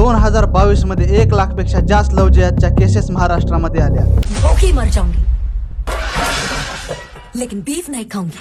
2022 मध्ये 1 लाखपेक्षा जास्त love जिहादच्या cases महाराष्ट्रामध्ये आल्या। भूखी मर जाऊंगी लेकिन बीफ नहीं खाऊंगी।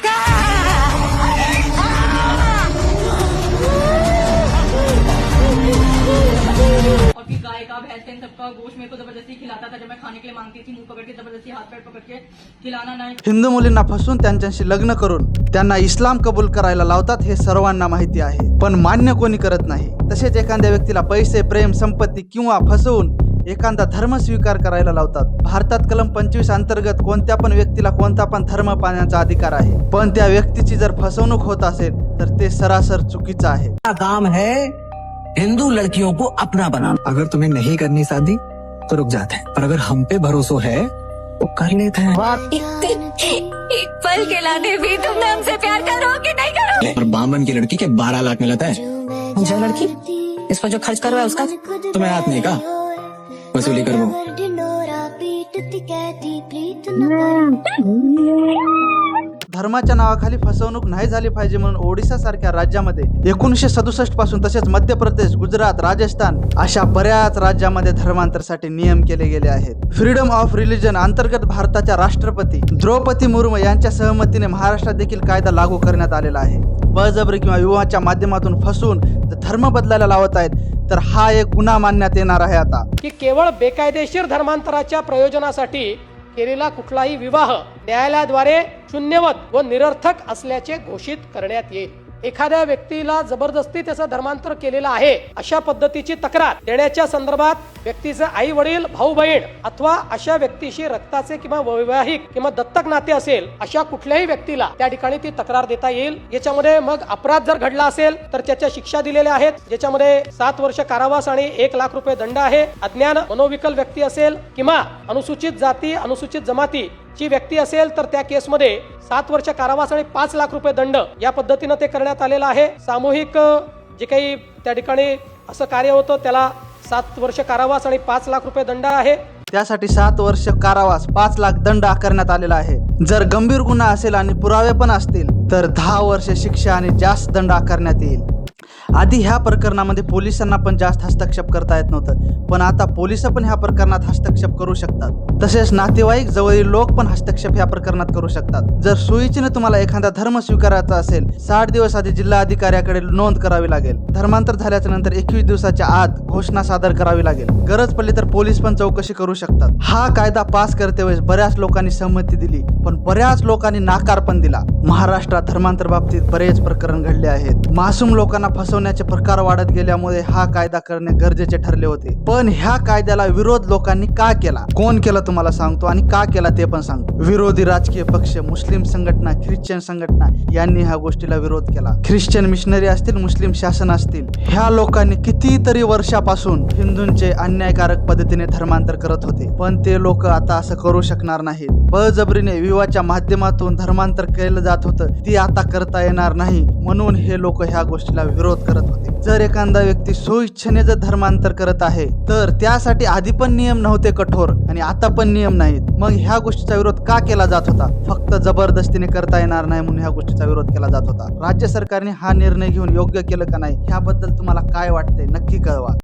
और फिर गाय का भैंस का इन सबका गोश्त मेरे को जबरदस्ती खिलाता था। जब मैं खाने के लिए मांगती थी मुंह पकड़ के जबरदस्ती हाथ पैर पकड़ के खिलाना नहीं। हिंदू मुलींना फसवून त्यांच्याशी लग्न करून त्यांना इस्लाम कबूल करायला लावतात हे सर्वांना माहिती आहे, पण मान्य कोणी करत नाही। तसेच एखाद्या व्यक्तीला पैसे, प्रेम, संपत्ती किंवा फसवून एखादा धर्म स्वीकार करायला लावतात। भारतात कलम 25 अंतर्गत कोणत्या पण व्यक्तीला कोणता पण धर्म पाळण्याचा अधिकार आहे, पण त्या व्यक्तीची जर फसवणूक होत असेल तर ते सरासर चुकीचं आहे। काम है हिंदू लड़कियों को अपना बनाना। अगर तुम्हें नहीं करनी शादी तो रुक जाते हैं, और अगर हम पे भरोसा है तो कर लेते हैं। एक पल के लाने भी तुमने हमसे प्यार करो कि नहीं करो? और बामन की लड़की के 12 लाख मिलता है। जो लड़की इस पर जो खर्च कर रहा है उसका तुम्हें हाथ नहीं का वसूली कर वो। धर्माच्या नावाखाली फसवणूक नाही झाली पाहिजे म्हणून ओडिशा सारख्या राज्यामध्ये 1967 पासून तसेच मध्य प्रदेश, गुजरात, राजस्थान अशा बऱ्याच राज्यामध्ये धर्मांतरासाठी नियम केले गेले आहेत। फ्रीडम ऑफ रिलीजन अंतर्गत भारताच्या राष्ट्रपती द्रौपदी मुर्मू यांच्या सहमतीने महाराष्ट्रात देखील कायदा लागू करण्यात आलेला आहे। बळजबरी किंवा विवाहाच्या माध्यमातून फसवून जर धर्म बदलायला लावत आहेत तर हा एक गुन्हा मानण्यात येणार आहे। आता की केवळ बेकायदेशीर धर्मांतराच्या प्रयोजनासाठी केलेला कुठलाही विवाह न्यायालयाद्वारे शून्यवत व निरर्थक असल्याचे घोषित करण्यात येईल। एखाद्या व्यक्तीला जबरदस्ती त्याचं धर्मांतर केलेलं आहे अशा पद्धतीची तक्रार देण्याच्या संदर्भात व्यक्तीचे आई वडील, भाऊ बहीण अथवा अशा व्यक्तीशी रक्ताचे किंवा वैवाहिक किंवा दत्तक नाते असेल अशा कुठल्याही व्यक्तीला त्या ठिकाणी ती तक्रार देता येईल। याच्यामध्ये मग अपराध जर घडला असेल तर त्याच्या शिक्षा दिलेल्या आहेत, ज्याच्यामध्ये 7 वर्ष कारावास आणि 1 लाख रुपये दंड आहे। अज्ञान मनोविकल व्यक्ती असेल किंवा अनुसूचित जाती, अनुसूचित जमाती ची व्यक्ती असेल तर त्या केसमध्ये 7 वर्ष कारावास आणि 5 लाख रुपये दंड या पद्धतीने ते करण्यात आलेलं आहे। सामूहिक जे काही त्या ठिकाणी असं कार्य होतं त्याला 7 वर्ष कारावास आणि 5 लाख रुपये दंड आहे। त्यासाठी 7 वर्ष कारावास, 5 लाख दंड आकारण्यात आलेला आहे। जर गंभीर गुन्हा असेल आणि पुरावे पण असतील तर 10 वर्ष शिक्षा आणि जास्त दंड आकारण्यात येईल। आधी ह्या प्रकरणामध्ये पोलिसांना पण जास्त हस्तक्षेप करता येत नव्हतं, पण आता पोलिस पण ह्या प्रकरणात हस्तक्षेप करू शकतात। तसेच नातेवाईक, जवळील लोक पण हस्तक्षेप ह्या प्रकरणात करू शकतात। जर सोयीचीने तुम्हाला एखादा धर्म स्वीकारायचा असेल 60 दिवस आधी जिल्हा अधिकाऱ्याकडे नोंद करावी लागेल। धर्मांतर झाल्याच्या नंतर 21 दिवसाच्या आत घोषणा सादर करावी लागेल। गरज पडली तर पोलीस पण चौकशी करू शकतात। हा कायदा पास करतेवेळेस बऱ्याच लोकांनी सहमती दिली, पण बऱ्याच लोकांनी नाकार पण दिला। महाराष्ट्रात धर्मांतर बाबतीत बरेच प्रकरण घडले आहेत। मासूम लोकांना फसवण्याचे प्रकार वाढत गेल्यामुळे हा कायदा करणे गरजेचे ठरले होते। पण ह्या कायद्याला विरोध लोकांनी का केला, कोण केला तुम्हाला सांगतो आणि का केला ते पण सांगतो। विरोधी राजकीय पक्ष, मुस्लिम संघटना, ख्रिश्चन संघटना यांनी ह्या गोष्टीला विरोध केला। ख्रिश्चन मिशनरी असतील, मुस्लिम शासन असतील, ह्या लोकांनी कितीतरी वर्षापासून हिंदूंचे अन्यायकारक पद्धतीने धर्मांतर करत होते, पण ते लोक आता असं करू शकणार नाहीत। बळजबरीने विवाहाच्या माध्यमातून धर्मांतर केलं जात होतं, ती आता करता येणार नाही, म्हणून हे लोक ह्या गोष्टीला विरोध करत होते। जर एखादा व्यक्ती स्वइच्छेने जर धर्मांतर करत आहे तर त्यासाठी आधी पण नियम नव्हते कठोर आणि आता पण नियम नाहीत, मग ह्या गोष्टीचा विरोध का केला जात होता? फक्त जबरदस्तीने करता येणार नाही म्हणून ह्या गोष्टीचा विरोध केला जात होता। राज्य सरकारने हा निर्णय घेऊन योग्य केलं का नाही, ह्याबद्दल तुम्हाला काय वाटतंय नक्की कळवा।